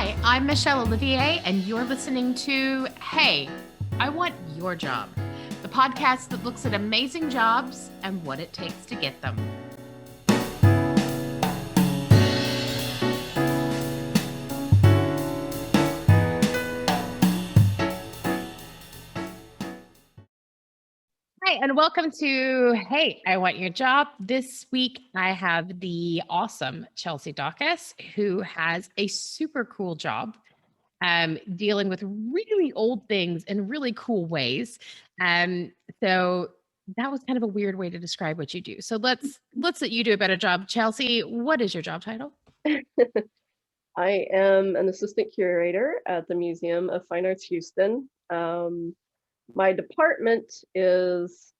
Hi, I'm Michelle Olivier, and you're listening to Hey, I Want Your Job, the podcast that looks at amazing jobs and what it takes to get them. Hi, and welcome to Hey, I Want Your Job. This week, I have the awesome Chelsea Dacus, who has a super cool job dealing with really old things in really cool ways. So that was kind of a weird way to describe what you do. So let's let you do a better job. Chelsea, what is your job title? I am an assistant curator at the Museum of Fine Arts Houston. My department is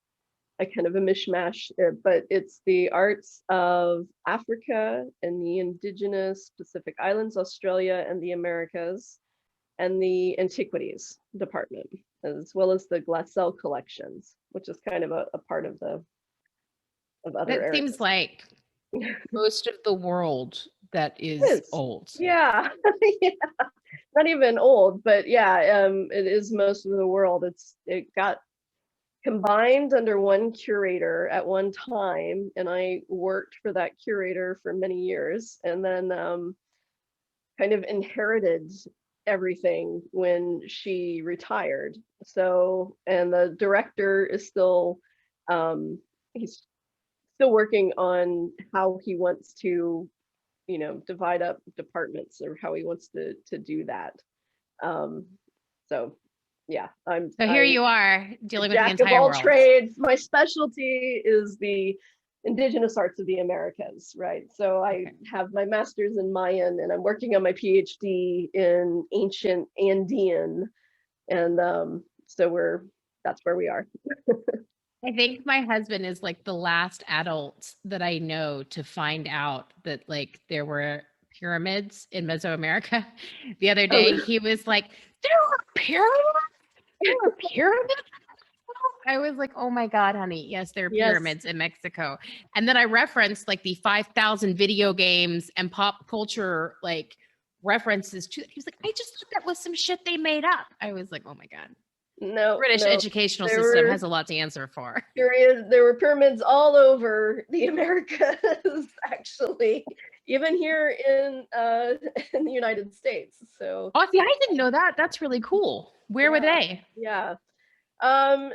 a kind of a mishmash, but it's the arts of Africa and the indigenous Pacific Islands, Australia, and the Americas, and the antiquities department, as well as the Glassell collections, which is kind of a part of other That areas. seems like most of the world that is old. Yeah. Yeah. Not even old, but yeah, it is most of the world. It got combined under one curator at one time, and I worked for that curator for many years, and then kind of inherited everything when she retired. So, and the director is still, he's still working on how he wants to, divide up departments or how he wants to do that. So yeah, So here you are dealing with the jack of entire all world. trades. My specialty is the indigenous arts of the Americas, right? So I have my master's in Mayan, and I'm working on my PhD in ancient Andean, and so that's where we are. I think my husband is like the last adult that I know to find out that like there were pyramids in Mesoamerica. The other day he was like, there were pyramids? There were pyramids? I was like, oh my God, honey. Yes, there are pyramids in Mexico. And then I referenced like the 5,000 video games and pop culture like references to it. He was like, I just thought that was some shit they made up. I was like, oh my God. No, British educational system has a lot to answer for. There were pyramids all over the Americas, actually, even here in the United States. So oh, see, I didn't know that. That's really cool. Where were they? Yeah.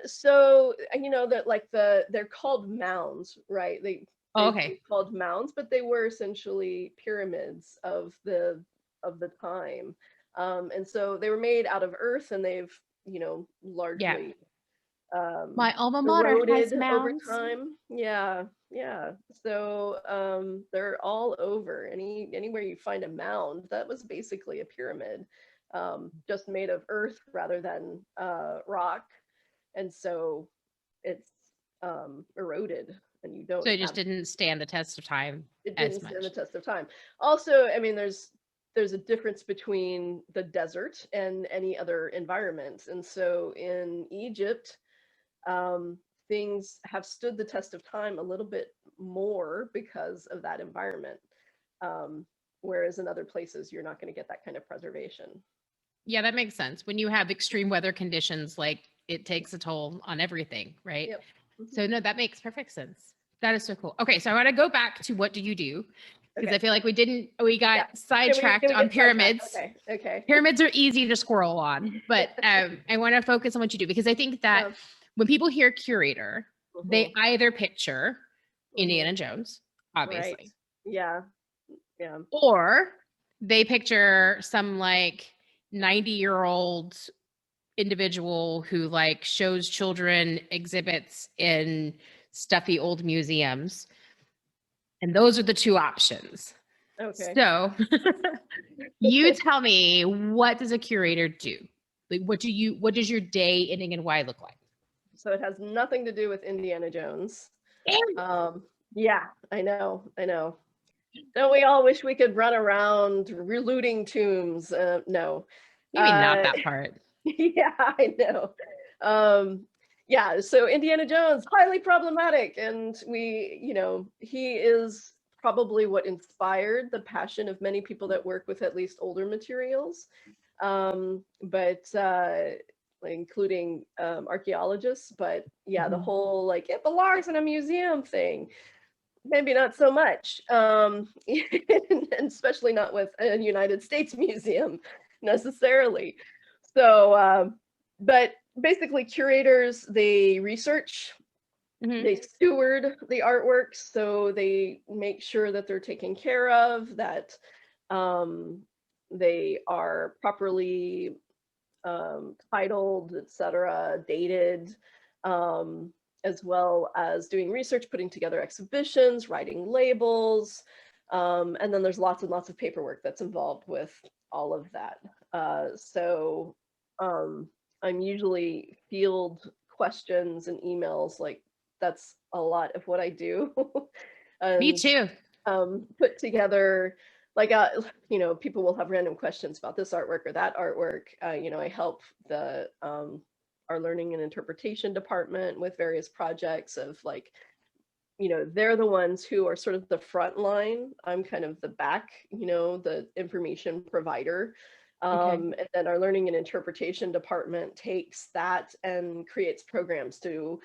So that they're called mounds, right? They're called mounds, but they were essentially pyramids of the time. And so they were made out of earth, and they've largely my alma mater has over mounds. time. Yeah. So they're all over. Anywhere you find a mound, that was basically a pyramid, just made of earth rather than rock. And so it's eroded, and you don't. So it just didn't stand the test of time. It didn't stand the test of time. Also, I mean, there's a difference between the desert and any other environment, and so in Egypt, things have stood the test of time a little bit more because of that environment. Whereas in other places, you're not going to get that kind of preservation. Yeah, that makes sense. When you have extreme weather conditions, like it takes a toll on everything, right? Yep. So no, that makes perfect sense. That is so cool. Okay, so I want to go back to what do you do? Because I feel like we got sidetracked on pyramids. Okay. Pyramids are easy to squirrel on, but I want to focus on what you do, because I think that when people hear curator, they either picture Indiana Jones, obviously. Right. Yeah. Or they picture some like 90-year-old individual who like shows children exhibits in stuffy old museums. And those are the two options. Okay. So you tell me, what does a curator do? Like, what does your day ending and why look like? So it has nothing to do with Indiana Jones. Yeah, I know. Don't we all wish we could run around looting tombs? No. Maybe not that part. Yeah, I know. Yeah, so Indiana Jones, highly problematic. And he is probably what inspired the passion of many people that work with at least older materials, but including archaeologists. But yeah, the whole like it belongs in a museum thing, maybe not so much, and especially not with a United States museum necessarily. So, but basically curators, they research, they steward the artworks, so they make sure that they're taken care of, that they are properly titled, etc., dated, as well as doing research, putting together exhibitions, writing labels, and then there's lots and lots of paperwork that's involved with all of that. So I'm usually field questions and emails, like that's a lot of what I do. Me And too. put together, like, you know, people will have random questions about this artwork or that artwork. You know, I help the our learning and interpretation department with various projects of like, you know, they're the ones who are sort of the front line. I'm kind of the back, you know, the information provider. Okay. And then our learning and interpretation department takes that and creates programs to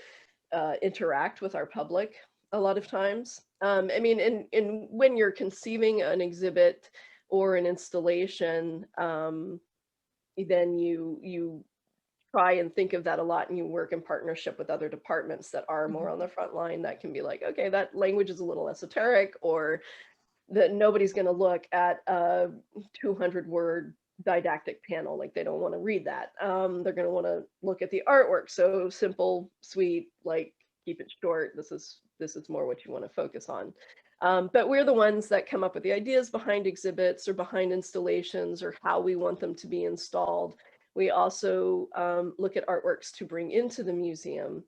interact with our public a lot of times. I mean, in when you're conceiving an exhibit or an installation, then you try and think of that a lot, and you work in partnership with other departments that are more on the front line, that can be like, okay, that language is a little esoteric, or that nobody's going to look at a 200-word didactic panel, like they don't want to read that. They're going to want to look at the artwork. So simple, sweet, like keep it short. This is more what you want to focus on. But we're the ones that come up with the ideas behind exhibits or behind installations or how we want them to be installed. We also look at artworks to bring into the museum,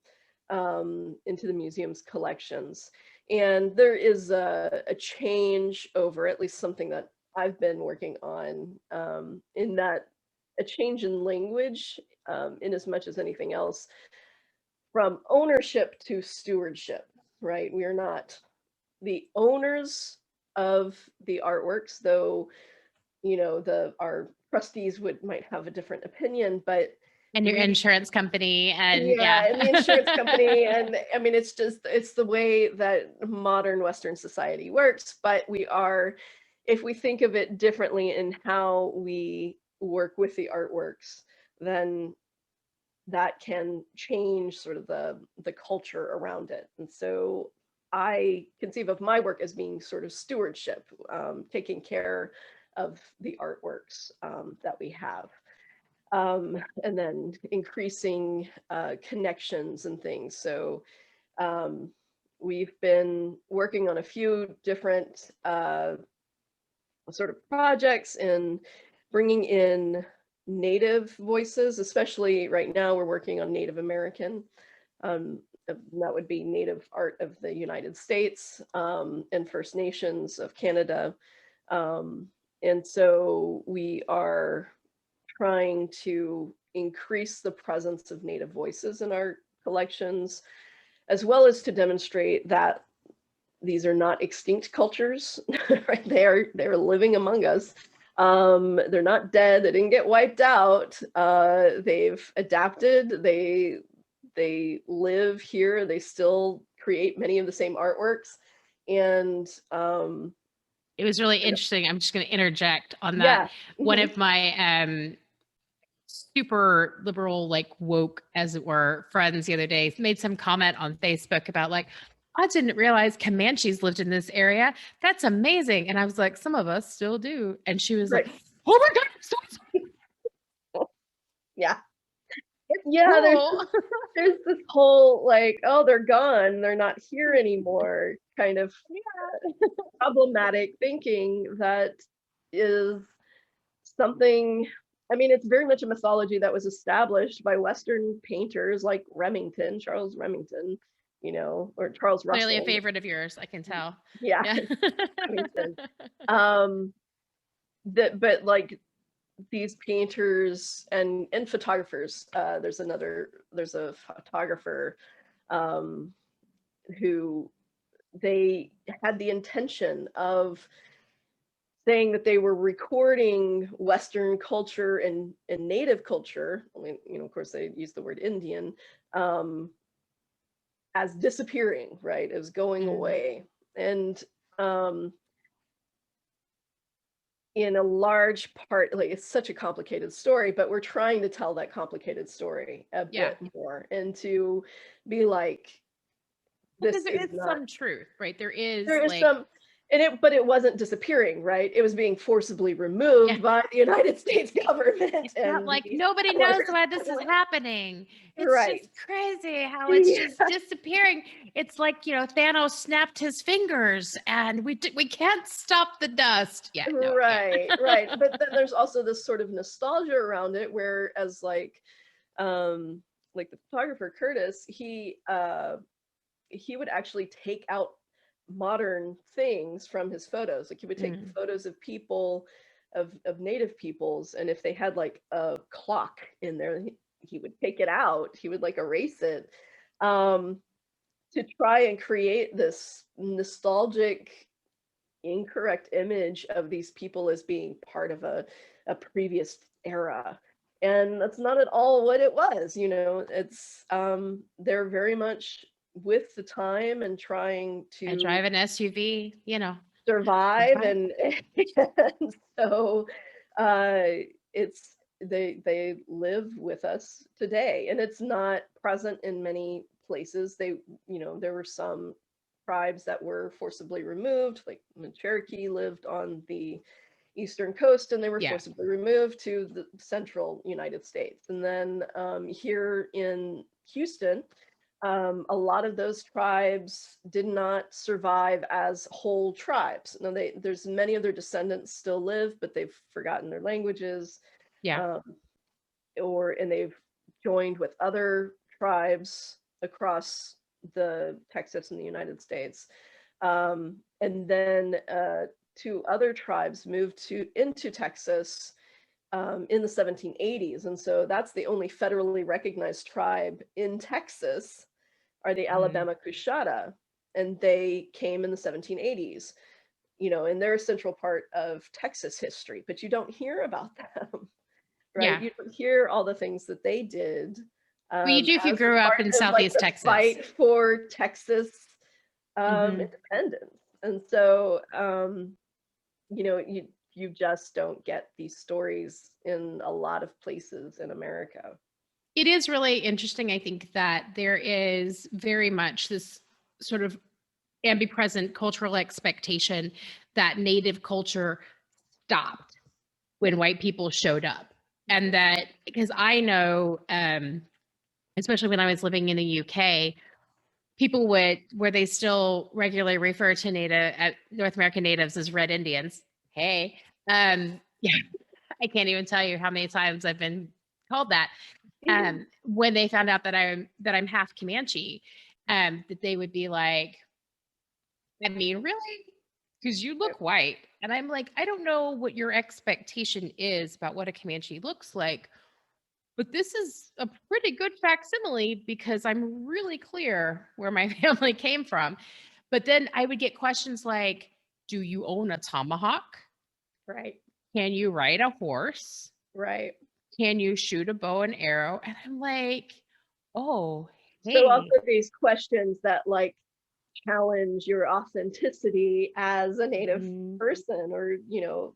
into the museum's collections. And there is a change over, at least something that I've been working on, in that a change in language, in as much as anything else, from ownership to stewardship, right? We are not the owners of the artworks, though, you know, our trustees might have a different opinion, but And your we, insurance company and yeah, and the insurance company, and I mean, it's the way that modern Western society works. But we are, if we think of it differently in how we work with the artworks, then that can change sort of the culture around it. And so I conceive of my work as being sort of stewardship, taking care of the artworks that we have. And then increasing connections and things. So we've been working on a few different sort of projects in bringing in Native voices, especially right now we're working on Native American. That would be Native art of the United States, and First Nations of Canada. And so we are trying to increase the presence of Native voices in our collections, as well as to demonstrate that these are not extinct cultures, right? They're living among us. They're not dead. They didn't get wiped out. They've adapted. They live here. They still create many of the same artworks. And it was really interesting. I'm just going to interject on that. yeah. One of my super liberal, like woke, as it were, friends the other day made some comment on Facebook about like, I didn't realize Comanches lived in this area. That's amazing. And I was like, some of us still do. And she was Right. like, oh my God. Yeah. Yeah, Cool. there's this whole like, oh, they're gone, they're not here anymore, kind of problematic thinking that is something. I mean, it's very much a mythology that was established by Western painters like Remington, Charles Remington, you know, or Charles Russell. Clearly a favorite of yours, I can tell. Yeah, Remington. But like these painters and photographers, there's a photographer who they had the intention of saying that they were recording Western culture and native culture. I mean, you know, of course, they use the word Indian, as disappearing, right? As going away. And in a large part, like, it's such a complicated story, but we're trying to tell that complicated story a bit more, and to be like, this Because there is is not, some truth, right? There is there is like, some, but it wasn't disappearing, right? It was being forcibly yeah, removed by the United States government it's not and like the nobody knows settlers. why this is happening. It's Right. just crazy how it's Yeah. just disappearing. It's like, you know, Thanos snapped his fingers and we can't stop the dust. Yeah, no, yeah. Right, right. But then there's also this sort of nostalgia around it, whereas like the photographer Curtis, he would actually take out modern things from his photos. Like, he would take photos of people, of native peoples, and if they had like a clock in there, he would take it out. He would like erase it, to try and create this nostalgic, incorrect image of these people as being part of a previous era. And that's not at all what it was. You know, it's they're very much with the time and trying I to drive an SUV, you know. survive. Survive. And so it's, they live with us today, and it's not present in many places. They, you know, there were some tribes that were forcibly removed, like the Cherokee lived on the eastern coast, and they were Yeah. forcibly removed to the central United States. And then here in Houston, a lot of those tribes did not survive as whole tribes. Now, there's many of their descendants still live, but they've forgotten their languages, Yeah. and they've joined with other tribes across the Texas and the United States. And then two other tribes moved into Texas in the 1780s. And so that's the only federally recognized tribe in Texas, are the Alabama Coushatta, and they came in the 1780s. You know, and they're a central part of Texas history, but you don't hear about them, right? Yeah. You don't hear all the things that they did, Well, you do if you as a grew up part in of like Southeast the Texas. fight for Texas Mhm. independence. And so, you know, you just don't get these stories in a lot of places in America. It is really interesting, I think, that there is very much this sort of ambipresent cultural expectation that Native culture stopped when white people showed up. And that, because I know, especially when I was living in the UK, people would, where they still regularly refer to North American natives as red Indians. Hey, yeah, I can't even tell you how many times I've been called that. When they found out that I'm half Comanche, that they would be like, I mean, really? Because you look white. And I'm like, I don't know what your expectation is about what a Comanche looks like, but this is a pretty good facsimile because I'm really clear where my family came from. But then I would get questions like, do you own a tomahawk? Right, Can you ride a horse? right. Can you shoot a bow and arrow? And I'm like, oh, So also hey. these questions that like challenge your authenticity as a Native Mhm. person, or, you know,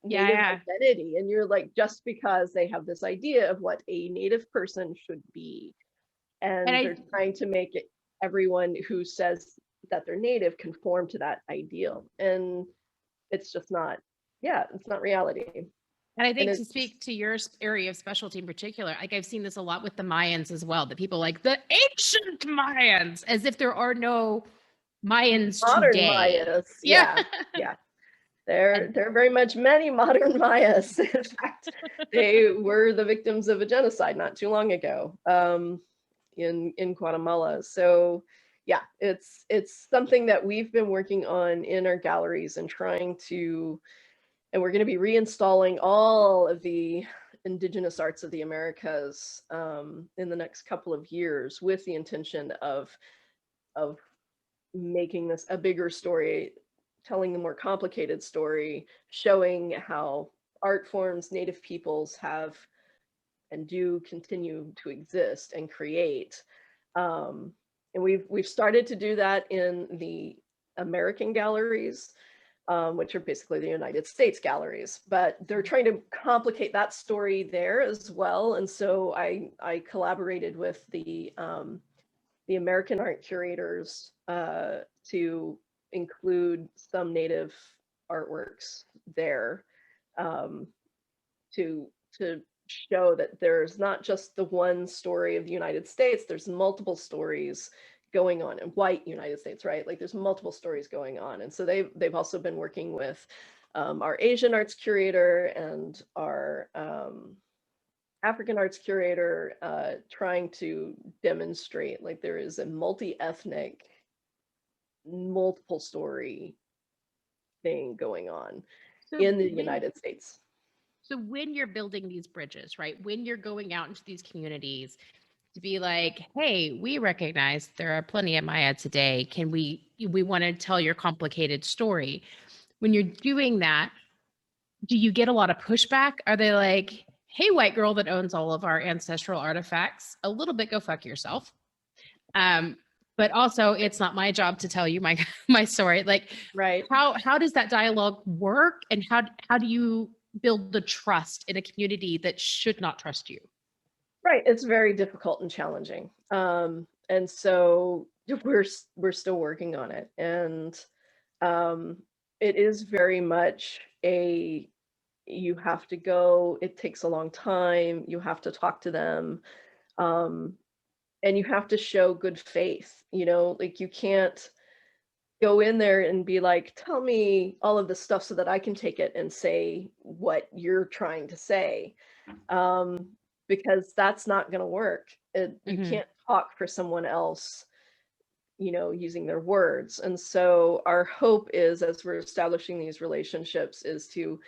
Yeah, Native yeah. identity. And you're like, just because they have this idea of what a Native person should be, And and I they're trying to make it, everyone who says that they're Native conform to that ideal. And it's just not, yeah, it's not reality. And I And think to it's speak to your area of specialty in particular, like I've seen this a lot with the Mayans as well, that people like the ancient Mayans, as if there are no Mayans modern today. Mayas. Yeah. Yeah, yeah. And There are very much many modern Mayas. In fact, they were the victims of a genocide not too long ago, in Guatemala. So yeah, it's something that we've been working on in our galleries and trying to, and we're going to be reinstalling all of the indigenous arts of the Americas in the next couple of years, with the intention of making this a bigger story, telling the more complicated story, showing how art forms, Native peoples have and do continue to exist and create. And we've started to do that in the American galleries, which are basically the United States galleries, but they're trying to complicate that story there as well. And so I collaborated with the American art curators to include some Native artworks there, to show that there's not just the one story of the United States, there's multiple stories going on in white United States, right? Like there's multiple stories going on. And so they've also been working with our Asian arts curator and our African arts curator, trying to demonstrate like there is a multi-ethnic, multiple story thing going on in the United States. So when you're building these bridges, right, when you're going out into these communities to be like, hey, we recognize there are plenty of Maya today. Can we want to tell your complicated story? When you're doing that, do you get a lot of pushback? Are they like, hey, white girl that owns all of our ancestral artifacts, a little bit go fuck yourself? But also it's not my job to tell you my story. Like, right. How does that dialogue work? And how do you build the trust in a community that should not trust you? Right. It's very difficult and challenging. And so we're still working on it. And it is very much you have to go, it takes a long time, you have to talk to them, and you have to show good faith, like you can't go in there and be like, tell me all of this stuff so that I can take it and say what you're trying to say. Because that's not going to work. You can't talk for someone else, using their words. And so our hope is, as we're establishing these relationships, is to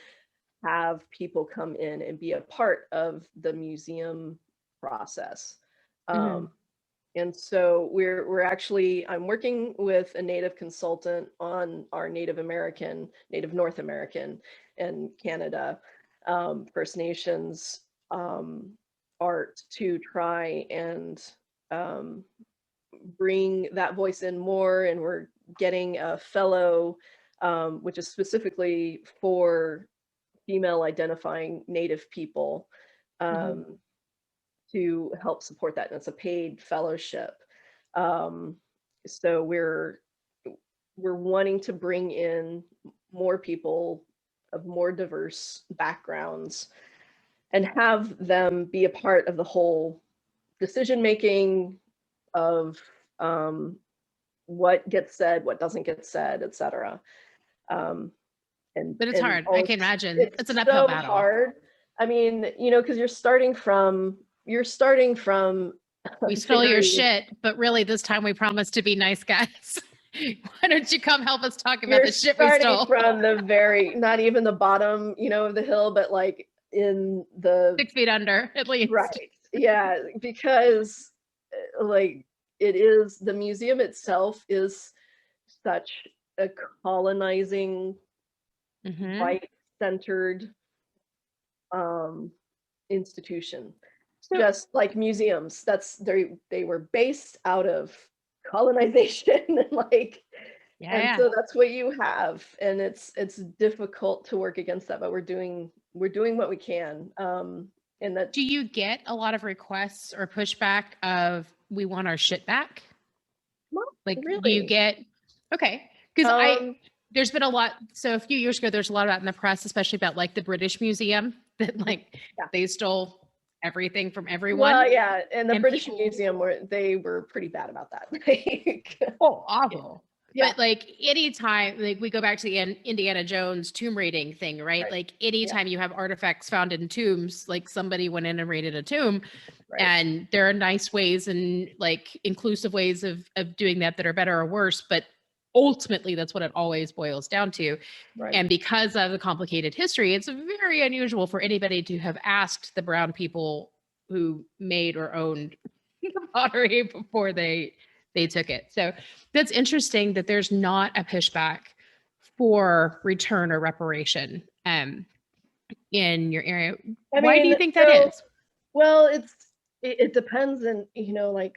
have people come in and be a part of the museum process. And so I'm working with a Native consultant on our Native North American and Canada, First Nations art to try and bring that voice in more. And we're getting a fellow, which is specifically for female identifying Native people, to help support that. And it's a paid fellowship. So we're wanting to bring in more people of more diverse backgrounds and have them be a part of the whole decision making of what gets said, what doesn't get said, etc. But it's hard. I can imagine it's an uphill battle. Hard. I mean, because you're starting from we stole your shit, but really this time we promised to be nice guys. Why don't you come help us talk about the shit we stole? From the not even the bottom, of the hill, but like in the 6 feet under at least. Right. Yeah, because like it is, the museum itself is such a colonizing, white-centered institution. So, just like museums, they were based out of colonization and so that's what you have, and it's difficult to work against that, but we're doing what we can. And that, do you get a lot of requests or pushback of we want our shit back? Like, really? Do you get because there's been a lot. So a few years ago, there's a lot about in the press, especially about like the British Museum that they stole everything from everyone. Well, yeah, and the British Museum were pretty bad about that. Awful. Yeah. But like anytime, like we go back to the Indiana Jones tomb raiding thing, right? Like anytime you have artifacts found in tombs, like somebody went in and raided a tomb, and there are nice ways and like inclusive ways of doing that are better or worse, but ultimately that's what it always boils down to. And because of the complicated history, it's very unusual for anybody to have asked the brown people who made or owned the pottery before they they took it. So that's interesting that there's not a pushback for return or reparation in your area. Why do you think that is? Well, it depends, and like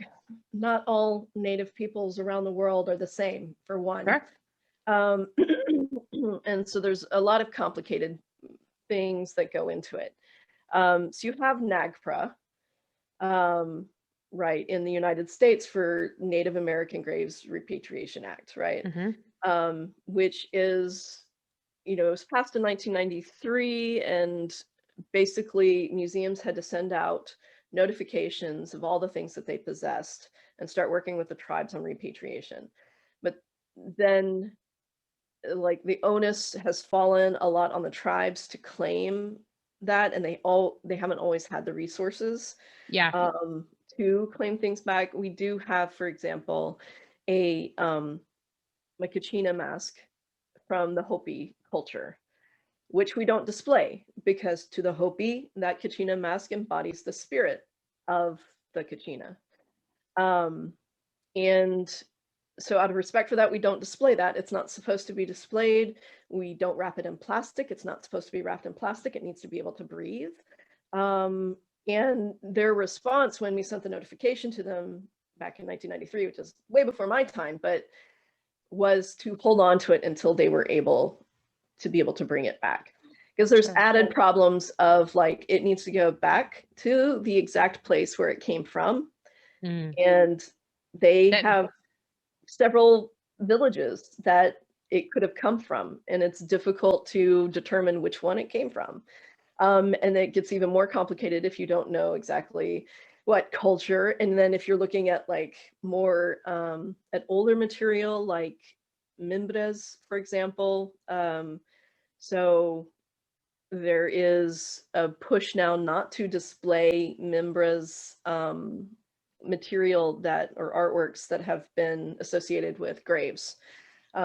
not all Native peoples around the world are the same, for one. Correct. And so there's a lot of complicated things that go into it. So you have NAGPRA, right, in the United States for Native American Graves Repatriation Act, right? Which is, it was passed in 1993, and basically museums had to send out notifications of all the things that they possessed and start working with the tribes on repatriation. But then, like, the onus has fallen a lot on the tribes to claim that, and they haven't always had the resources to claim things back. We do have, for example, a Kachina mask from the Hopi culture, which we don't display, because to the Hopi, that Kachina mask embodies the spirit of the Kachina. And so out of respect for that, we don't display that. It's not supposed to be displayed. We don't wrap it in plastic. It's not supposed to be wrapped in plastic. It needs to be able to breathe. And their response when we sent the notification to them back in 1993, which is way before my time, but was to hold on to it until they were able to bring it back. Because there's added problems of, like, it needs to go back to the exact place where it came from. And they have several villages that it could have come from, and it's difficult to determine which one it came from. And it gets even more complicated if you don't know exactly what culture. And then if you're looking at, like, more at older material, like mimbres, for example. So there is a push now not to display mimbres material or artworks that have been associated with graves.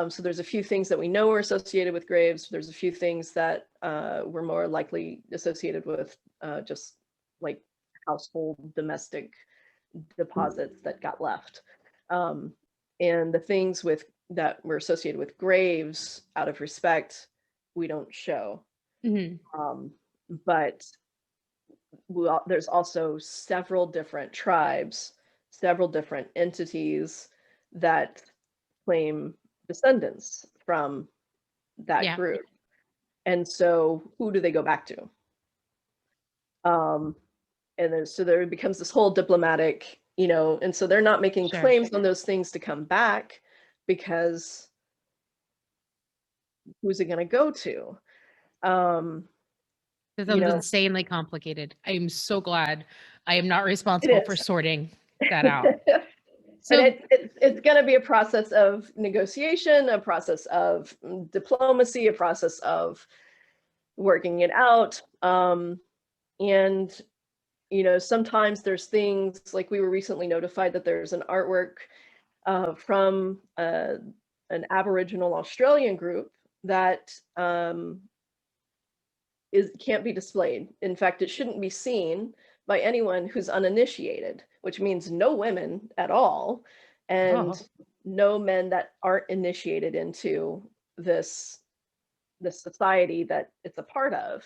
So there's a few things that we know are associated with graves. There's a few things that were more likely associated with just like household domestic deposits that got left. And the things that were associated with graves, out of respect, we don't show. But there's also several different tribes, several different entities that claim descendants from that group. And so who do they go back to? And then so there becomes this whole diplomatic, and so they're not making claims on those things to come back, because who's it going to go to? That's insanely complicated. I'm so glad I am not responsible for sorting that out. So it's going to be a process of negotiation, a process of diplomacy, a process of working it out. And, sometimes there's things like, we were recently notified that there's an artwork from an Aboriginal Australian group that can't be displayed. In fact, it shouldn't be seen by anyone who's uninitiated, which means no women at all, and no men that aren't initiated into this society that it's a part of,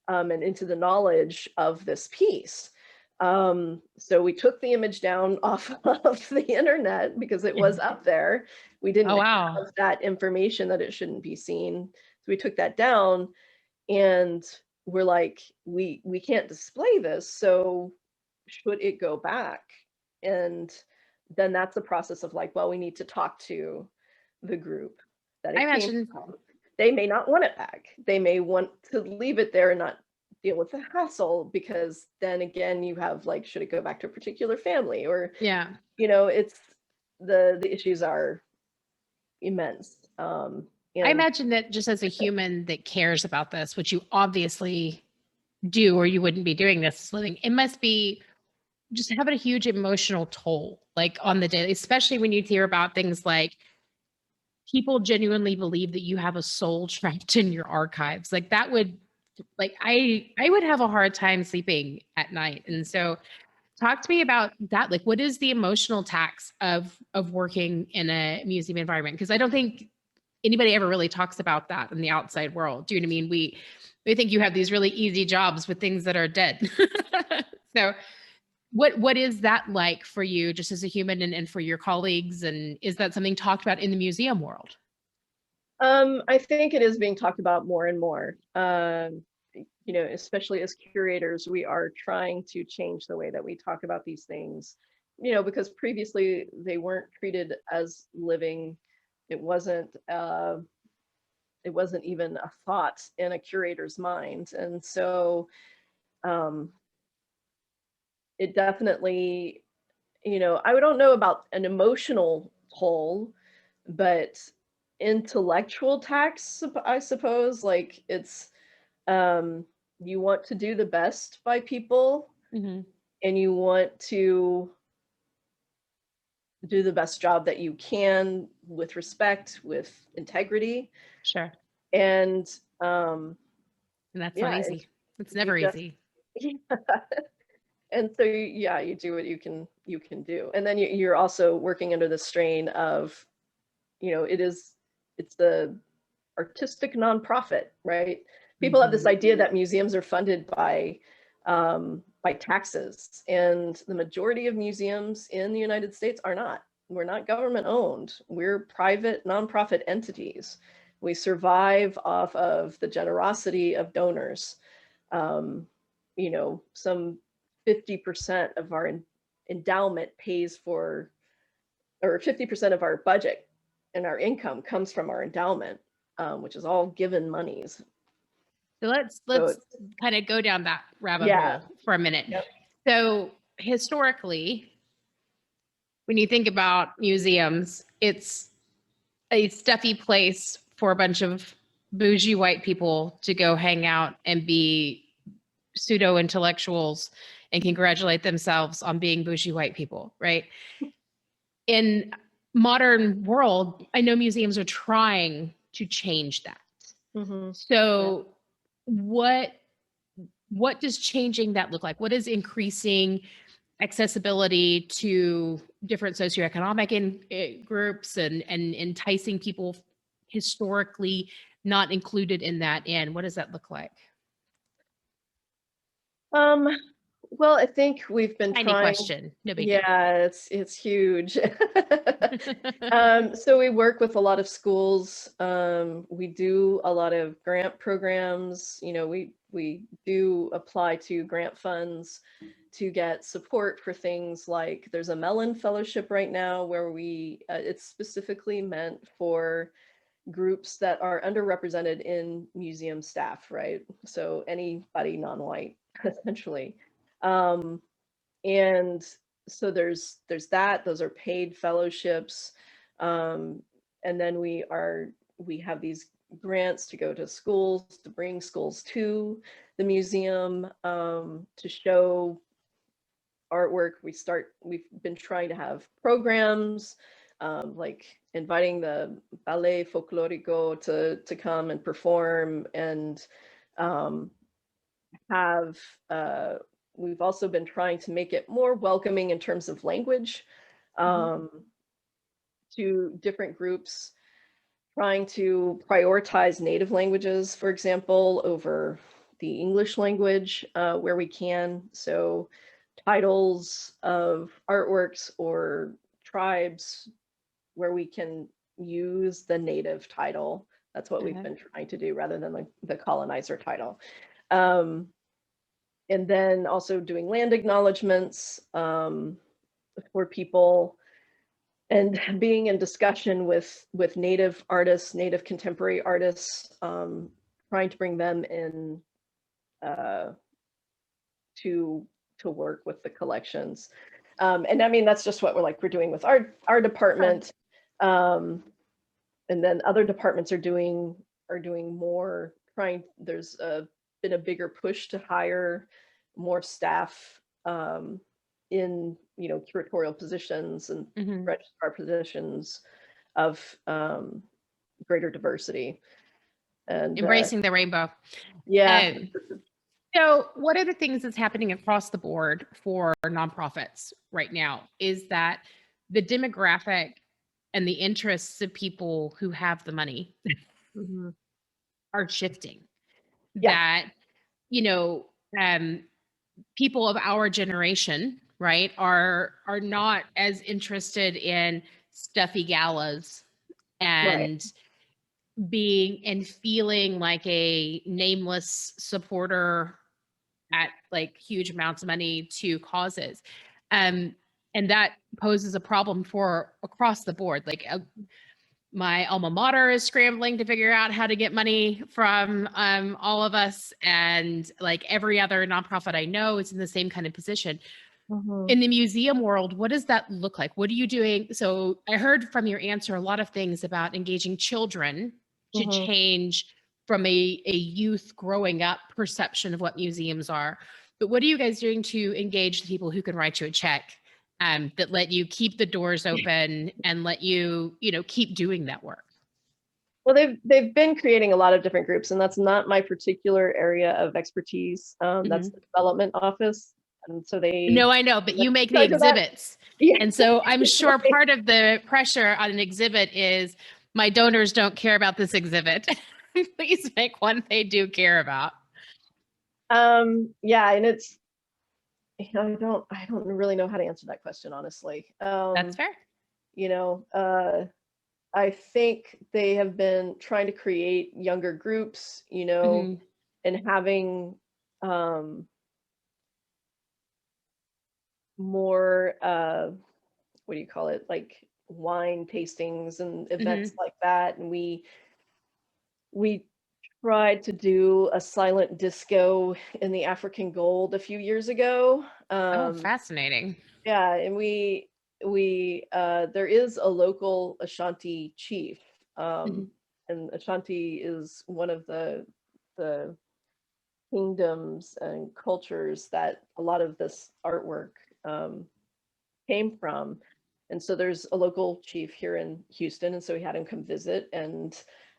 and into the knowledge of this piece. So we took the image down off of the internet because it was up there. We didn't have that information that it shouldn't be seen. So we took that down, and we're like, we can't display this, so should it go back? And then that's a process of, like, well, we need to talk to the group that it came from. They may not want it back. They may want to leave it there and not deal with the hassle, because then again, you have, like, should it go back to a particular family? Or it's the issues are immense. I imagine that just as a human that cares about this, which you obviously do, or you wouldn't be doing this living, it must be just having a huge emotional toll, like, on the daily, especially when you hear about things like people genuinely believe that you have a soul trapped in your archives. Like, that would, like, I would have a hard time sleeping at night. And so Talk to me about that. Like, what is the emotional tax of working in a museum environment? Because I don't think anybody ever really talks about that in the outside world. Do you know what I mean? We think you have these really easy jobs with things that are dead. So what is that like for you just as a human and for your colleagues? And is that something talked about in the museum world? I think it is being talked about more and more. You know, especially as curators, we are trying to change the way that we talk about these things, you know, because previously they weren't treated as living. It wasn't even a thought in a curator's mind. And so um, it definitely, you know, I don't know about an emotional toll, but intellectual tax, I suppose, like it's, you want to do the best by people Mm-hmm. and you want to do the best job that you can with respect, with integrity. Sure. And And that's not yeah, and easy. It's you never just easy. and so yeah, you do what you can do. And then you're also working under the strain of, you know, it's the artistic nonprofit, right? People have this Mm-hmm. idea that museums are funded by taxes, and the majority of museums in the United States are not. We're not government owned. We're private nonprofit entities. We survive off of the generosity of donors. Um, you know, some 50% of our endowment pays for, or 50% of our budget and our income comes from our endowment, which is all given monies. So let's So let's it's, kind of go down that rabbit yeah, hole for a minute. yep. So historically, when you think about museums, it's a stuffy place for a bunch of bougie white people to go hang out and be pseudo intellectuals and congratulate themselves on being bougie white people, right? In modern world, I know museums are trying to change that. Mm-hmm. Yeah. So what does changing that look like? What is increasing accessibility to different socioeconomic groups and enticing people historically not included in that in? What does that look like? Um, well, I think we've been Tiny trying. question, no big deal. Yeah, it's huge. So we work with a lot of schools. We do a lot of grant programs. You know, we do apply to grant funds to get support for things like there's a Mellon Fellowship right now where it's specifically meant for groups that are underrepresented in museum staff, right? So anybody non-white, essentially. Um, and so there's that. Those are paid fellowships. Um, and then we have these grants to go to schools, to bring schools to the museum, to show artwork. We've been trying to have programs, like inviting the ballet folklorico to come and perform, and um, have we've also been trying to make it more welcoming in terms of language, um, to different groups, trying to prioritize native languages, for example, over the English language, where we can. So titles of artworks or tribes where we can use the native title. That's what we've Okay. been trying to do rather than the colonizer title. Um, and then also doing land acknowledgements, for people, and being in discussion with native artists, native contemporary artists, trying to bring them in, uh, to work with the collections. And I mean, that's just what we're doing with our department. Um, and then other departments are doing more, there's been a bigger push to hire more staff, in, you know, curatorial positions and Mhm. registrar positions of, greater diversity. And Embracing the rainbow. yeah. Um, So, one of the things that's happening across the board for nonprofits right now is that the demographic and the interests of people who have the money Mhm. are shifting. Yeah, That, you know, um, people of our generation, right, are not as interested in stuffy galas right. and being and feeling like a nameless supporter at like huge amounts of money to causes. Um, and that poses a problem for across the board. Like my alma mater is scrambling to figure out how to get money from all of us. And like every other nonprofit I know is in the same kind of position. Mhm. In the museum world, what does that look like? What are you doing? So I heard from your answer a lot of things about engaging children to Mhm. change from a youth growing up perception of what museums are. But what are you guys doing to engage the people who can write you a check that let you keep the doors open and let you, keep doing that work? Well, they've been creating a lot of different groups, and that's not my particular area of expertise. That's Mhm. the development office, and so they No, I know, but you make the charge of that. exhibits. Yeah, And so I'm sure right. part of the pressure on an exhibit is my donors don't care about this exhibit. Please make one they do care about. Yeah, and it's I don't really know how to answer that question honestly. That's fair. You know, I think they have been trying to create younger groups, Mhm, and having um more what do you call it, like wine tastings and events mhm. like that. And we tried to do a silent disco in the African Gold a few years ago. Oh, fascinating. Yeah, and we there is a local Ashanti chief, Mhm. and Ashanti is one of the kingdoms and cultures that a lot of this artwork um, came from. And so there's a local chief here in Houston, and so we had him come visit, and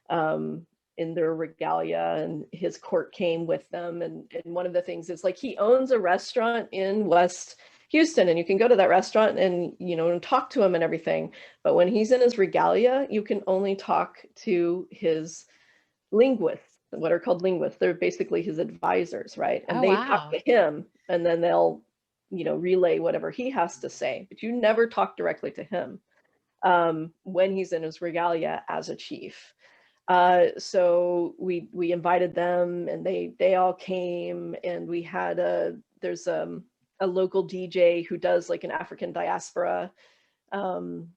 um, in their regalia, and his court came with them. And one of the things is like he owns a restaurant in West Houston, and you can go to that restaurant and and talk to him and everything. But when he's in his regalia, you can only talk to his linguists, what are called linguists. They're basically his advisors, right? And Oh, they talk wow. to him, and then they'll, relay whatever he has to say. But you never talk directly to him when he's in his regalia as a chief. So we invited them, and they all came, and we had there's a local DJ who does like an African diaspora um,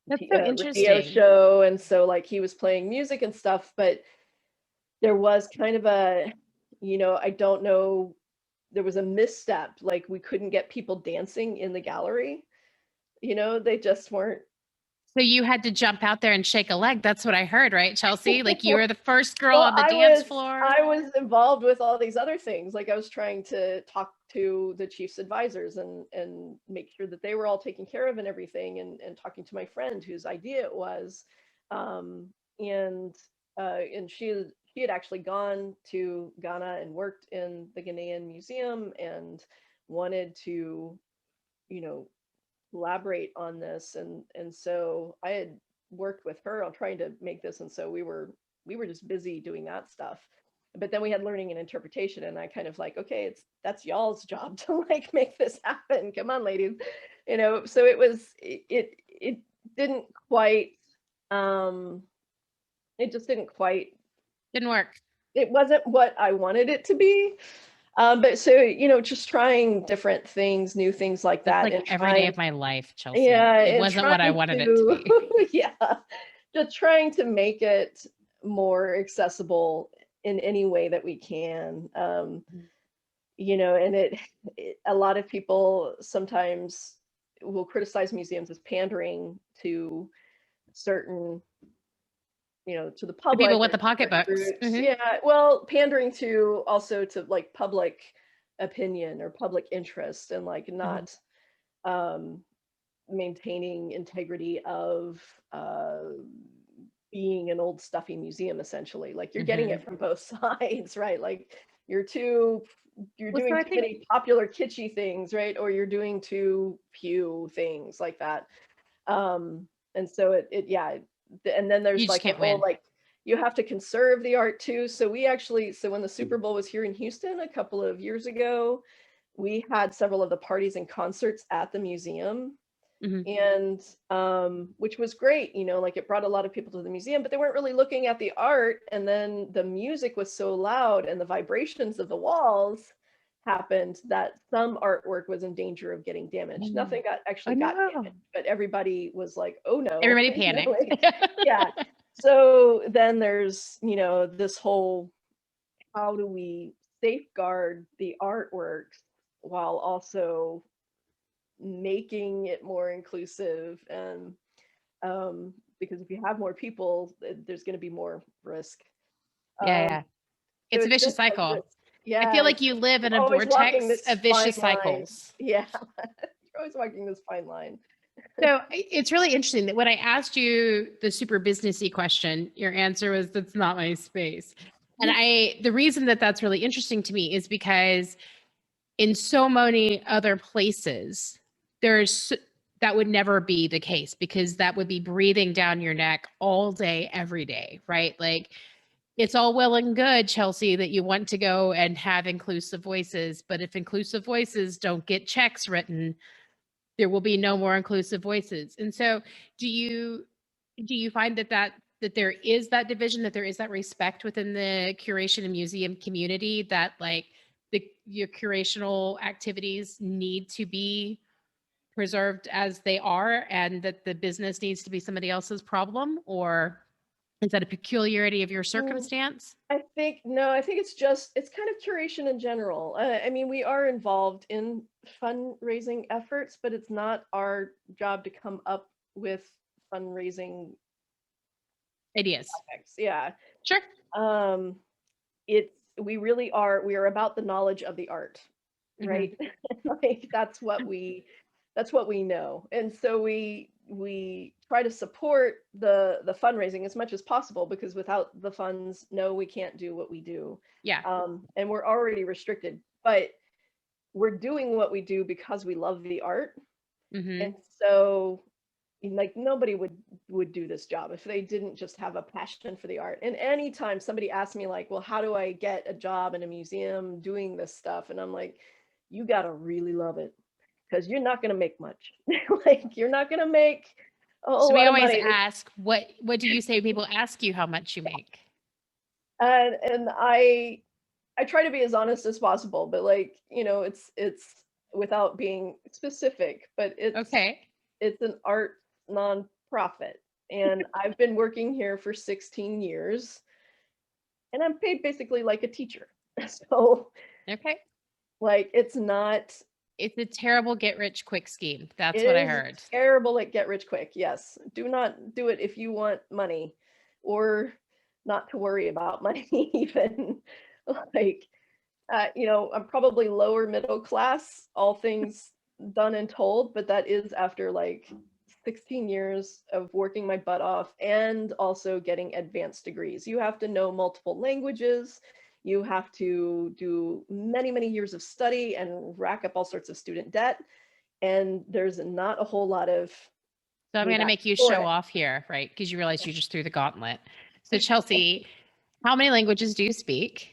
That's so radio interesting. show, and so like he was playing music and stuff, but there was kind of I don't know, there was a misstep. Like we couldn't get people dancing in the gallery. They just weren't. So you had to jump out there and shake a leg. That's what I heard, right, Chelsea? Like you were the first girl Well, on the I dance was floor. I was involved with all these other things. Like I was trying to talk to the chief's advisors and make sure that they were all taken care of and everything, and talking to my friend whose idea it was. Um, and and she had actually gone to Ghana and worked in the Ghanaian museum and wanted to, you know, collaborate on this. And so I had worked with her on trying to make this, and so we were just busy doing that stuff. But then we had learning and interpretation, and I kind of like, okay, that's y'all's job to like make this happen. Come on, ladies. So it didn't quite um it just didn't quite, Didn't work. it wasn't what I wanted it to be. But so, just trying different things, new things like That's that, like and every day trying, of my life, Chelsea. yeah, It and wasn't what I trying wanted it to to, be. yeah, just trying to make it more accessible in any way that we can. And a lot of people sometimes will criticize museums as pandering to certain, to the To people public with or the to certain pocketbooks. groups. Mhm. Yeah, well, pandering to also to like public opinion or public interest, and like Mhm. not um, maintaining integrity of being an old stuffy museum. Essentially, like you're getting it Mhm. from both sides, right? Like you're Well, so doing I too think many popular kitschy things, right? Or you're doing too few things like that. And so yeah, and then you there's just like the can't whole win. like you have to conserve the art too. So when the Super Bowl was here in Houston a couple of years ago, we had several of the parties and concerts at the museum, Mhm. and which was great, like it brought a lot of people to the museum, but they weren't really looking at the art, and then the music was so loud and the vibrations of the walls happened that some artwork was in danger of getting damaged. Nothing Oh actually got no. damaged, but everybody was like, oh no. Everybody panicked. Like, yeah. So then there's this whole, how do we safeguard the artworks while also making it more inclusive, and because if you have more people, there's going to be more risk. Yeah, um yeah. so It's a it's vicious just like cycle. this, I feel yeah, like you live in you're a always walking vortex this of fine vicious line. cycles. Yeah. You're always walking this fine line. So it's really interesting that when I asked you the super businessy question, your answer was that's not my space. And the reason that that's really interesting to me is because in so many other places, that would never be the case, because that would be breathing down your neck all day, every day, right? Like, it's all well and good, Chelsea, that you want to go and have inclusive voices, but if inclusive voices don't get checks written, there will be no more inclusive voices. And so, do you find that there is that division, that there is that respect within the curation and museum community, that like your curational activities need to be preserved as they are, and that the business needs to be somebody else's problem? Or is that a peculiarity of your Mm, circumstance? I think no, I think it's kind of curation in general. I mean, we are involved in fundraising efforts, but it's not our job to come up with fundraising Ideas. topics. Yeah. Sure. Um, it's we are about the knowledge of the art, Mhm. right? Like that's what we know, and so we try to support the fundraising as much as possible, because without the funds, no, we can't do what we do. Yeah. And we're already restricted, but we're doing what we do because we love the art. And Mhm. so, like, nobody would do this job if they didn't just have a passion for the art. And anytime somebody asks me, like, well, how do I get a job in a museum doing this stuff, and I'm like, you got to really love it, because you're not going to make much. Like, you're not going to make a So we lot of always money. ask, what do you say when people ask you how much you make? And I try to be as honest as possible, but, like, it's without being specific, but Okay. it's an art nonprofit, and I've been working here for 16 years, and I'm paid basically like a teacher. So, Okay. like, it's not, It's a terrible get rich quick scheme. it That's what I is heard. terrible at get rich quick. Yes. Do not do it if you want money, or not to worry about money even. Like, I'm probably lower middle class, all things done and told, but that is after like 16 years of working my butt off and also getting advanced degrees. You have to know multiple languages. You have to do many, many years of study and rack up all sorts of student debt. And there's not a whole lot of So I'm going to payback make you for show it. off here, right? Because you realize you just threw the gauntlet. So Chelsea, how many languages do you speak?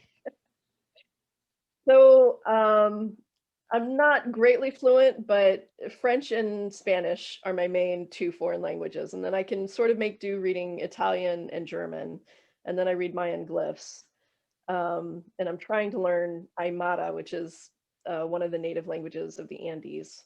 So, I'm not greatly fluent, but French and Spanish are my main two foreign languages. And then I can sort of make do reading Italian and German. And then I read Mayan glyphs. And I'm trying to learn Aymara, which is one of the native languages of the Andes.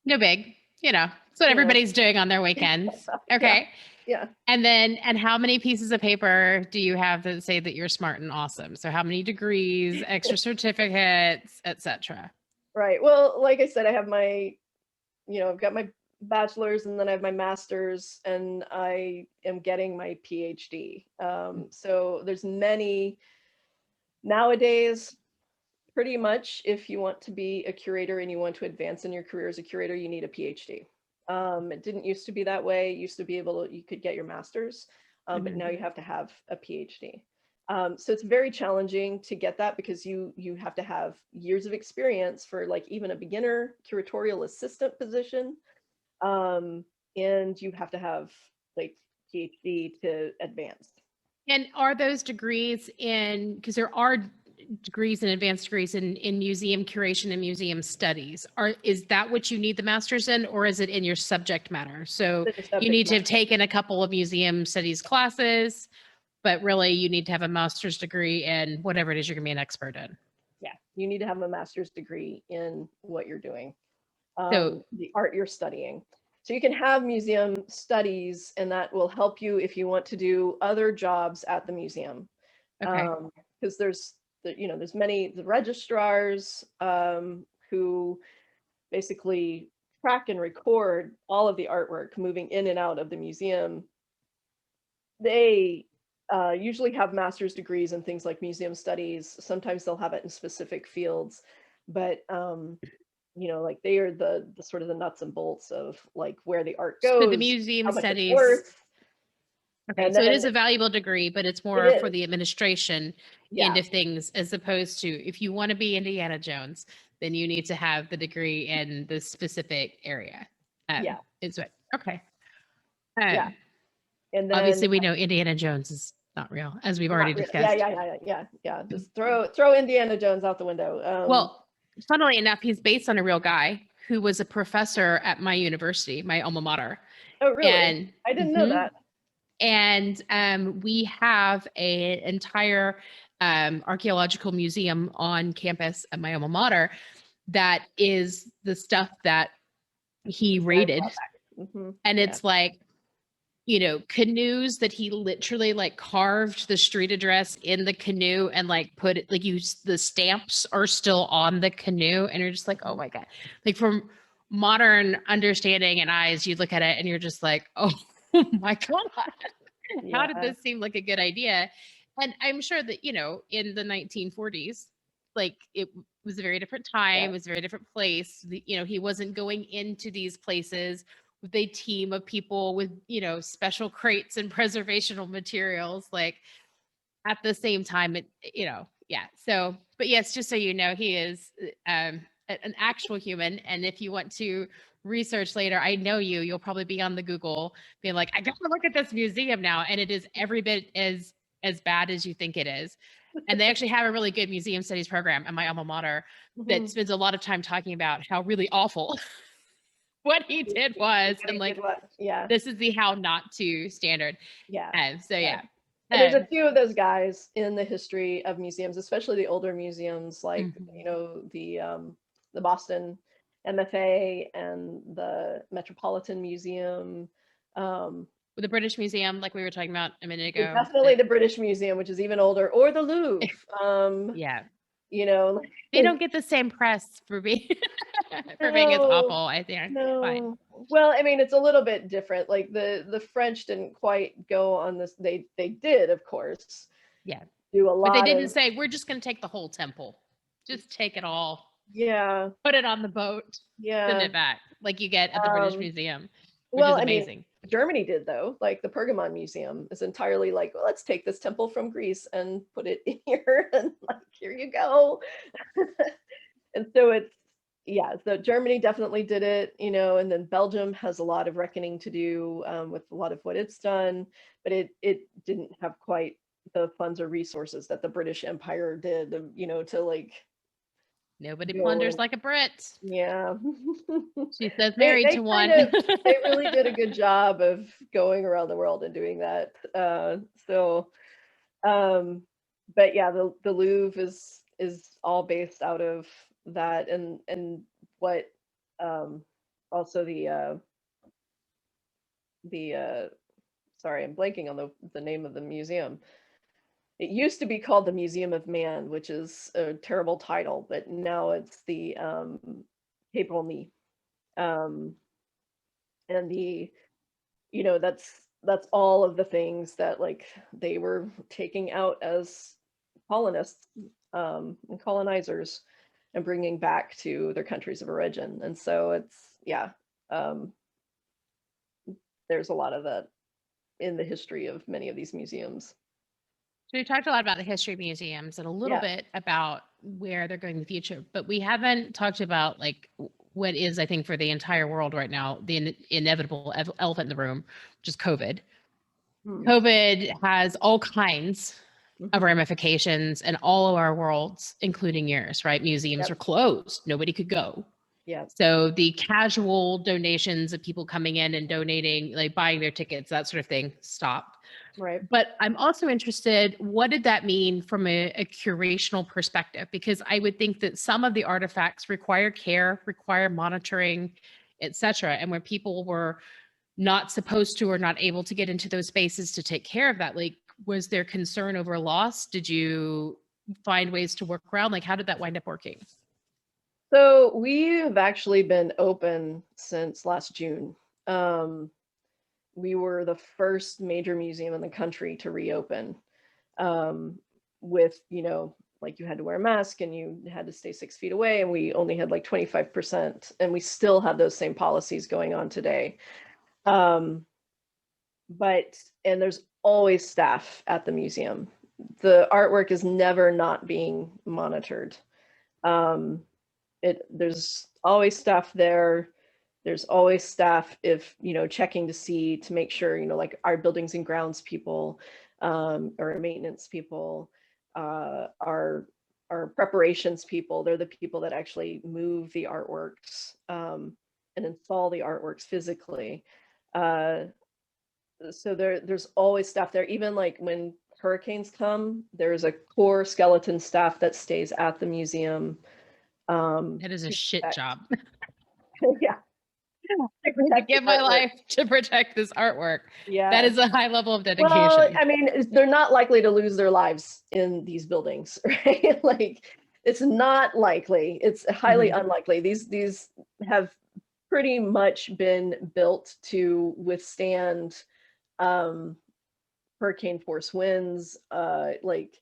No big, it's what Yeah, everybody's doing on their weekends. yeah, Okay. yeah. And how many pieces of paper do you have that say that you're smart and awesome? So how many degrees, extra certificates, etc.? Right. Well, like I said, I've got my bachelor's, and then I have my master's, and I am getting my PhD. So there's many nowadays. Pretty much, if you want to be a curator and you want to advance in your career as a curator, you need a PhD. It didn't used to be that way. It used to be you could get your master's, but Mhm. now you have to have a PhD. So it's very challenging to get that because you have to have years of experience for like even a beginner curatorial assistant position. And you have to have like PhD to advance. And are those degrees in, because there are degrees and advanced degrees in museum curation and museum studies. Is that what you need the master's in, or is it in your subject matter? So The you subject need to have matter. taken a couple of museum studies classes, but really you need to have a master's degree in whatever it is you're gonna be an expert in. Yeah, you need to have a master's degree in what you're doing, So the art you're studying. So you can have museum studies, and that will help you if you want to do other jobs at the museum. okay. Because there's there's many the registrars who basically track and record all of the artwork moving in and out of the museum. They usually have master's degrees in things like museum studies. Sometimes they'll have it in specific fields, but like they are the sort of the nuts and bolts of like where the art So the goes, museum how much it's studies, worth, okay, and so it then is a valuable degree, but it's it more for is, the administration end yeah, of things, as opposed to if you want to be Indiana Jones, then you need to have the degree in the specific area. yeah, Is what, okay. yeah, and then Obviously, we know Indiana Jones is not real, as we've already not really, yeah, discussed. yeah, yeah, yeah, yeah. Just throw Indiana Jones out the window. Well, funnily enough, he's based on a real guy who was a professor at my university, my alma mater. Oh, really? And I didn't know mhm. that. And we have an entire archaeological museum on campus at my alma mater that is the stuff that he This guy raided. brought back. And Yeah. it's like, canoes that he literally like carved the street address in the canoe and like put it, like the stamps are still on the canoe. And you're just like, oh my God. Like from modern understanding and eyes, you look at it and you're just like, oh my God. How did Yeah. this seem like a good idea? And I'm sure that, in the 1940s, like it was a very different time, Yeah. it was a very different place. He wasn't going into these places with a team of people with, special crates and preservational materials. Like at the same time, yeah. So, but yes, just so you know, he is an actual human. And if you want to research later, I know you'll probably be on the Google being like, I gotta look at this museum now. And it is every bit as bad as you think it is. And they actually have a really good museum studies program at my alma mater that spends a lot of time talking about how really awful what he did was, What and he like, did was, yeah, this is the how not to standard. yeah. So Yeah. yeah. And there's a Um, few of those guys in the history of museums, especially the older museums, like mhm. the Boston MFA and the Metropolitan Museum. With the British Museum, like we were talking about a minute There's ago. definitely the British Museum, which is even older, or the Louvre. Yeah, You know, they don't get the same press for being for being as awful. no, I think, but no. Well, I mean, it's a little bit different. Like the French didn't quite go on this. They did, of course, yeah, do a but they lot didn't of, say we're just going to take the whole temple, just take it all, yeah, put it on the boat, send yeah. it back, like you get at the British Um, Museum, which well, is I mean, amazing. Germany did though. Like the Pergamon Museum is entirely like, well, let's take this temple from Greece and put it here, and like here you go. And so it's, yeah, so Germany definitely did it, and then Belgium has a lot of reckoning to do with a lot of what it's done, but it didn't have quite the funds or resources that the British Empire did, to like Nobody go plunders and, like a Brit. yeah. She says they married they to kind one. of they really did a good job of going around the world and doing that. So but yeah, the Louvre is all based out of that, and what also the sorry, I'm blanking on the name of the museum. It used to be called the Museum of Man, which is a terrible title, but now it's the Cape Olney. Um and that's all of the things that like they were taking out as colonists and colonizers and bringing back to their countries of origin. And so it's, yeah, um, there's a lot of that in the history of many of these museums. So we talked a lot about the history of museums and a little Yeah. bit about where they're going in the future, but we haven't talked about like what is, I think, for the entire world right now, the inevitable elephant in the room, which is COVID. Hmm. COVID has all kinds of Mhm. ramifications in all of our worlds, including yours, right? Museums Yep. are closed. Nobody could go. Yeah. So the casual donations of people coming in and donating, like buying their tickets, that sort of thing, stopped. Right. But I'm also interested, what did that mean from a curational perspective? Because I would think that some of the artifacts require care, require monitoring, et cetera. And when people were not supposed to or not able to get into those spaces to take care of that, like, was there concern over loss? Did you find ways to work around? Like, how did that wind up working? So we have actually been open since last June. We were the first major museum in the country to reopen, with, like you had to wear a mask and you had to stay 6 feet away, and we only had like 25%, and we still have those same policies going on today. Um, and there's always staff at the museum. The artwork is never not being monitored. There's always staff there. There's always staff if, checking to make sure, like our buildings and grounds people, or maintenance people, our preparations people. They're the people that actually move the artworks, and install the artworks physically. So there's always staff there. Even like when hurricanes come, there's a core skeleton staff that stays at the museum. It is a To shit protect. job. Yeah. I protect the give my artwork. life to protect this artwork. Yeah. That is a high level of dedication. Well, I mean, they're not likely to lose their lives in these buildings, right? Like, it's not likely. It's highly unlikely. These have pretty much been built to withstand hurricane force winds, like,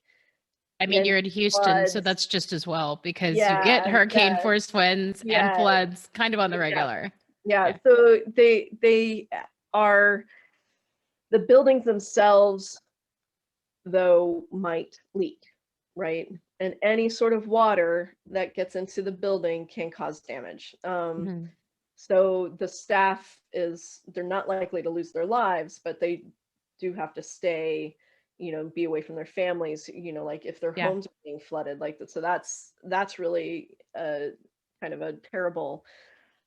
I mean, you're in Houston, so floods. that's just as well, because you get Yeah, hurricane force winds and yeah, floods kind of on the exactly. regular. Yeah. So they are, the buildings themselves, though, might leak, right? And any sort of water that gets into the building can cause damage. Mhm. So the staff they're not likely to lose their lives, but they do have to stay, be away from their families, like if their Yeah. homes are being flooded, like that. So that's really kind of a terrible,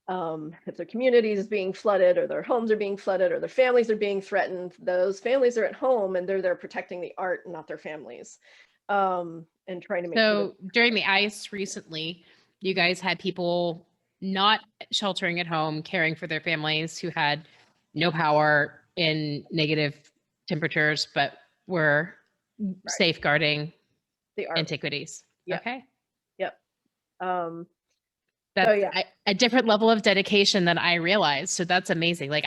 if their community is being flooded or their homes are being flooded or their families are being threatened, those families are at home and they're there protecting the art, not their families, and trying to make sure So during the ice recently, you guys had people not sheltering at home, caring for their families who had no power in negative temperatures, but were safeguarding the art. antiquities. Yep. Okay. Yep. That's yeah. a different level of dedication than I realized. So that's amazing. Like,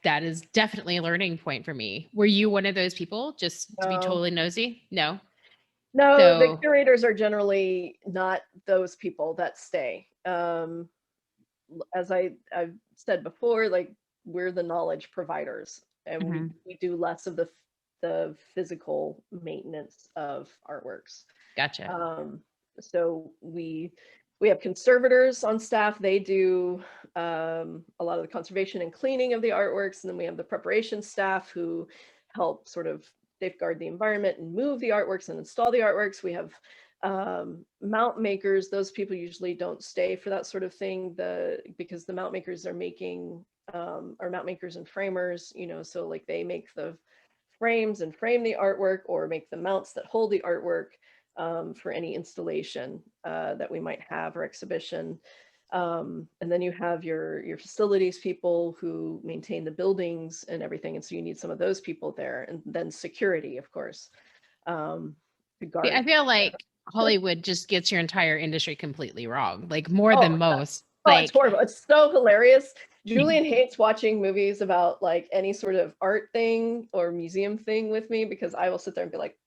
that is definitely a learning point for me. Were you one of those people, just to be totally nosy? No. No, the So, curators are generally not those people that stay. As I've said before, like, we're the knowledge providers, and we do less of the physical maintenance of artworks. gotcha. So we have conservators on staff. They do a lot of the conservation and cleaning of the artworks, and then we have the preparation staff who help sort of safeguard the environment and move the artworks and install the artworks. We have mount makers. Those people usually don't stay for that sort of thing, because the mount makers are making are mount makers and framers, so like they make the frames and frame the artwork, or make the mounts that hold the artwork for any installation that we might have, or exhibition. And then you have your facilities people who maintain the buildings and everything, and so you need some of those people there, and then security, of course, to guard. I feel like Hollywood just gets your entire industry completely wrong, like more than most. It's horrible. It's so hilarious. Julian hates watching movies about like any sort of art thing or museum thing with me, because I will sit there and be like,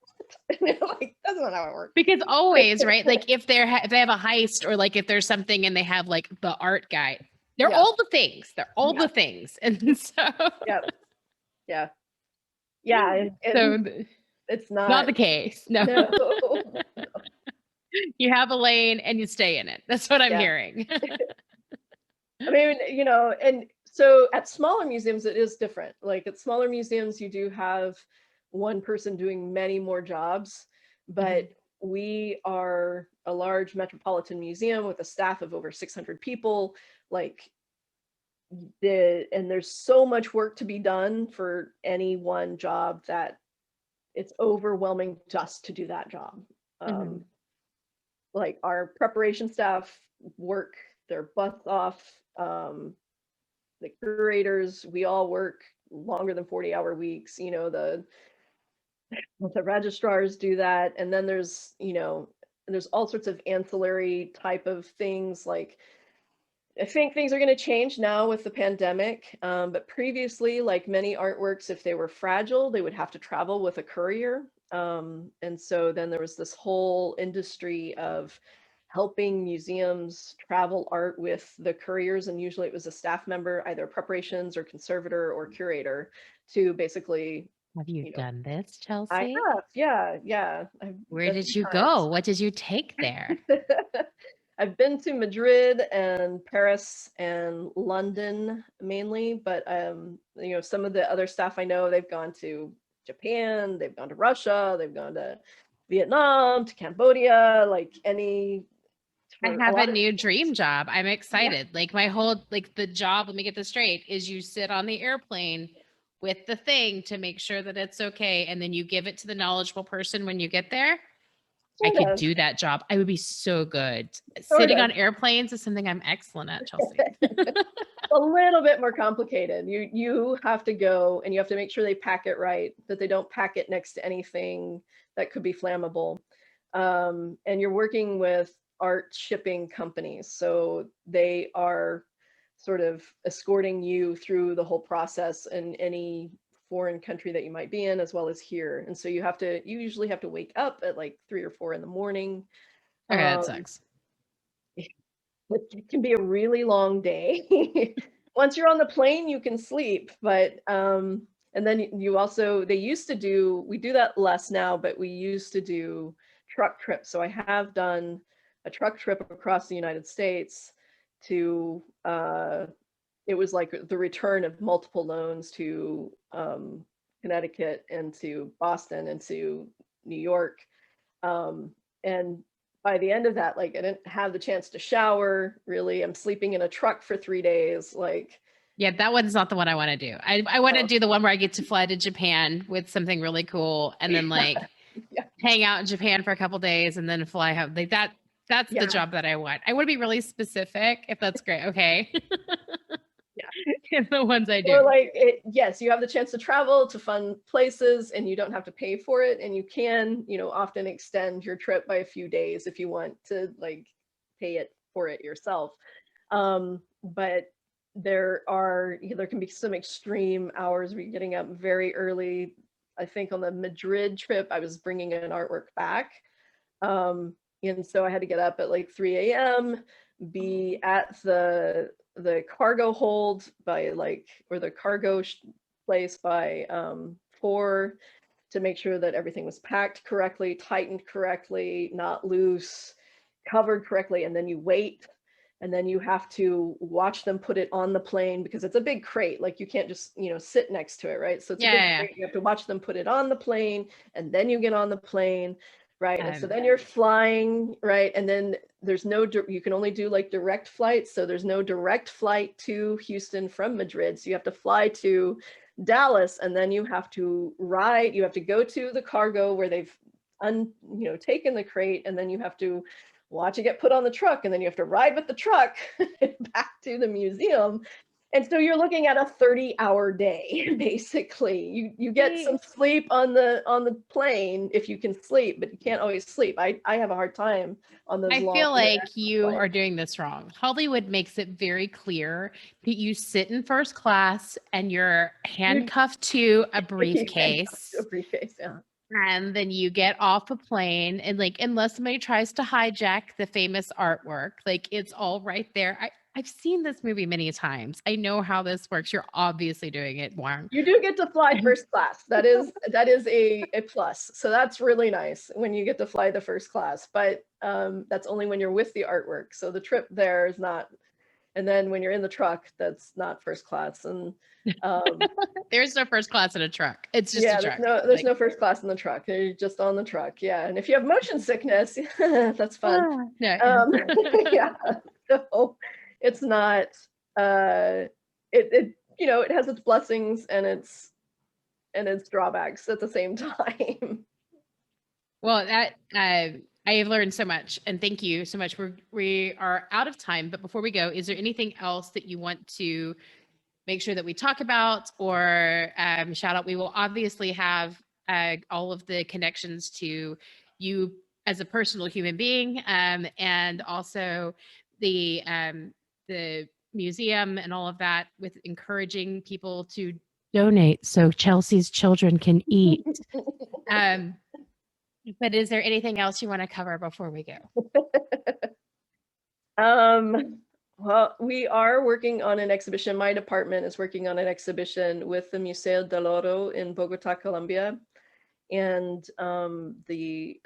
like, that's not how it works. Because always, right? Like if they have a heist, or like if there's something and they have like the art guy, they're all the things. They're all the things. And so yeah. So It's Not the not. case. No. No. You have a lane and you stay in it. That's what I'm Yeah. hearing. I mean, and so at smaller museums, it is different. Like at smaller museums, you do have one person doing many more jobs, but Mhm. we are a large metropolitan museum with a staff of over 600 people. Like and there's so much work to be done for any one job that it's overwhelming just to do that job. Mhm. Like our preparation staff work their butts off. The curators, we all work longer than 40-hour weeks. The registrars do that, and then there's all sorts of ancillary type of things. Like I think things are going to change now with the pandemic, but previously, like many artworks, if they were fragile, they would have to travel with a courier. And so then there was this whole industry of helping museums travel art with the couriers, and usually it was a staff member, either preparations or conservator or curator, to basically, Have you you know, done this, I Chelsea? have, yeah, yeah, I've Where a did few you go? What did you take there? times. I've been to Madrid and Paris and London mainly, but some of the other staff I know, they've gone to Japan, they've gone to Russia, they've gone to Vietnam, to Cambodia, like I for a have a lot of, new dream job. I'm yeah, excited. Like my whole, like the job, let me get this straight, is you sit on the airplane with the thing to make sure that it's okay. And then you give it to the knowledgeable person when you get there. I sort could of, do that job. I would be so good. sort Sitting of. on airplanes is something I'm excellent at, Chelsea. A little bit more complicated. You have to go and you have to make sure they pack it right, that they don't pack it next to anything that could be flammable. And you're working with art shipping companies, so they are sort of escorting you through the whole process in any foreign country that you might be in, as well as here. And so you usually have to wake up at like 3 or 4 in the morning. Okay, that Um, sucks. it can be a really long day. Once you're on the plane, you can sleep, but and then you also, we do that less now, but we used to do truck trips. So I have done a truck trip across the United States to it was like the return of multiple loans to Connecticut and to Boston and to New York. And by the end of that, like I didn't have the chance to shower really. I'm sleeping in a truck for 3 days. Like, Yeah, that one's not the one I want to do. I want to oh, do the one where I get to fly to Japan with something really cool and then like yeah, hang out in Japan for a couple days and then fly home. Like that's the yeah, job that I want. I want to be really specific if that's great. Okay. yeah. In the ones I Or do. like, yes, you have the chance to travel to fun places and you don't have to pay for it. And you can, often extend your trip by a few days if you want to like pay it for it yourself. But there can be some extreme hours where you're getting up very early. I think on the Madrid trip, I was bringing an artwork back. And so I had to get up at like 3 a.m., be at the cargo hold by like, or the cargo place by 4, to make sure that everything was packed correctly, tightened correctly, not loose, covered correctly. And then you wait, and then you have to watch them put it on the plane, because it's a big crate. Like you can't just, sit next to it, right? So it's a Yeah, big yeah, crate. You have to watch them put it on the plane, and then you get on the plane, right? And yeah. so then you're flying, right? And then you can only do like direct flights. So there's no direct flight to Houston from Madrid. So you have to fly to Dallas, and then you have to go to the cargo where they've taken the crate, and then you have to watch it get put on the truck, and then you have to ride with the truck back to the museum. And so you're looking at a 30-hour day, basically. You get some See, sleep on the plane if you can sleep, but you can't always sleep. I have a hard time on those I long feel like international you flights. are doing this wrong. Hollywood makes it very clear that you sit in first class and you're You handcuffed to a you handcuffed to a briefcase. briefcase, yeah. And then you get off a plane and like unless somebody tries to hijack the famous artwork, like it's all right there. I've seen this movie many times. I know how this works. You're obviously doing it, Wang. You do get to fly first class. That is a plus. So that's really nice when you get to fly the first class. But that's only when you're with the artwork. So the trip there is not. And then when you're in the truck, that's not first class. And there's no first class in a truck. It's just yeah, a truck. there's no first class in the truck. You're just on the truck. Yeah, and if you have motion sickness, that's fun. No. Yeah, so it's not. It it has its blessings and its drawbacks at the same time. Well, that I have learned so much, and thank you so much. We are out of time, but before we go, is there anything else that you want to make sure that we talk about or shout out? We will obviously have all of the connections to you as a personal human being, and also the museum and all of that, with encouraging people to donate so Chelsea's children can eat. But is there anything else you want to cover before we go? Well, we are working on an exhibition. My department is working on an exhibition with the Museo del Oro in Bogota, Colombia, and the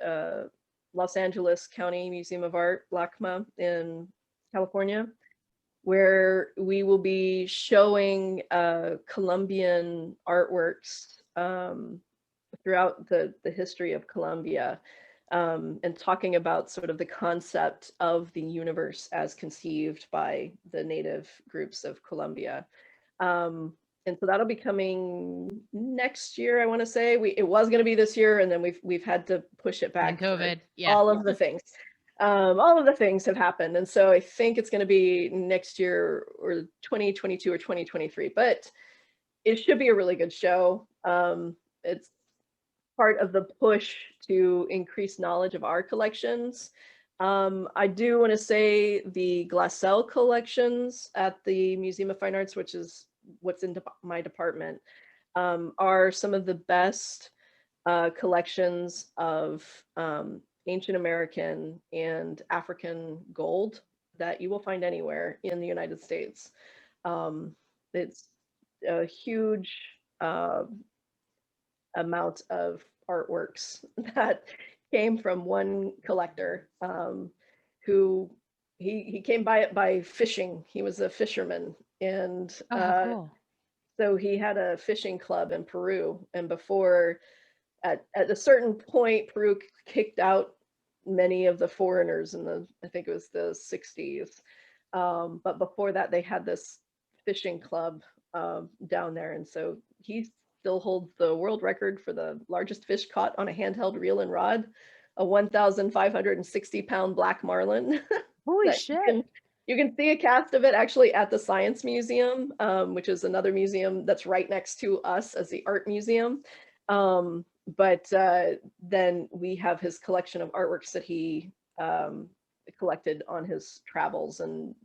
Los Angeles County Museum of Art, LACMA, in California, where we will be showing Colombian artworks throughout the history of Colombia, and talking about sort of the concept of the universe as conceived by the native groups of Colombia. And so that'll be coming next year, I want to say. It was going to be this year, and then we've had to push it back. And COVID, yeah. All of the things. All of the things have happened. And so I think it's going to be next year, or 2022 or 2023, but it should be a really good show. It's part of the push to increase knowledge of our collections. I do want to say the Glassell collections at the Museum of Fine Arts, which is what's in my department, are some of the best collections of ancient American and African gold that you will find anywhere in the United States. It's a huge amount of artworks that came from one collector, who he came by it by fishing. He was a fisherman, and cool. So he had a fishing club in Peru, and before, at a certain point, Peru kicked out many of the foreigners in I think it was the 60s. But before that, they had this fishing club down there, and so he still holds the world record for the largest fish caught on a handheld reel and rod, a 1,560-pound black marlin. Holy shit. You can see a cast of it actually at the Science Museum, which is another museum that's right next to us as the Art Museum. But then we have his collection of artworks that he collected on his travels, and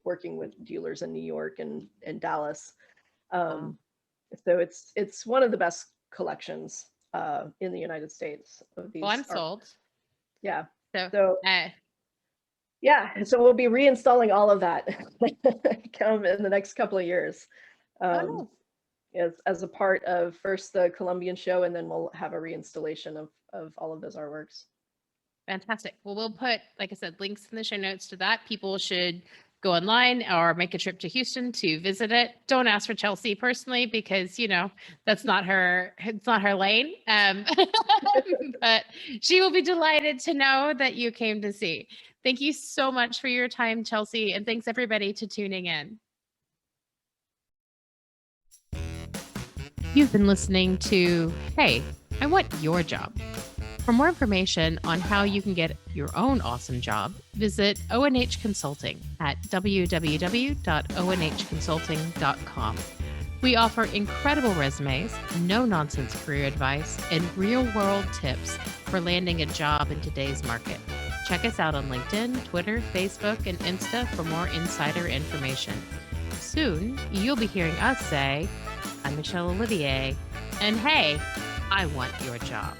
working with dealers in New York and Dallas. So it's one of the best collections in the United States of these. Well, I'm sold. Yeah. So yeah, so we'll be reinstalling all of that come in the next couple of years. As a part of first the Colombian show, and then we'll have a reinstallation of all of those artworks. Fantastic. Well, we'll put, like I said, links in the show notes to that. People should go online or make a trip to Houston to visit it. Don't ask for Chelsea personally, because it's not her lane. But she will be delighted to know that you came to see. Thank you so much for your time, Chelsea, and thanks everybody to tuning in. You've been listening to Hey, I Want Your Job. For more information on how you can get your own awesome job, visit ONH Consulting at www.onhconsulting.com. We offer incredible resumes, no-nonsense career advice, and real-world tips for landing a job in today's market. Check us out on LinkedIn, Twitter, Facebook, and Insta for more insider information. Soon, you'll be hearing us say, I'm Michelle Olivier, and hey, I want your job.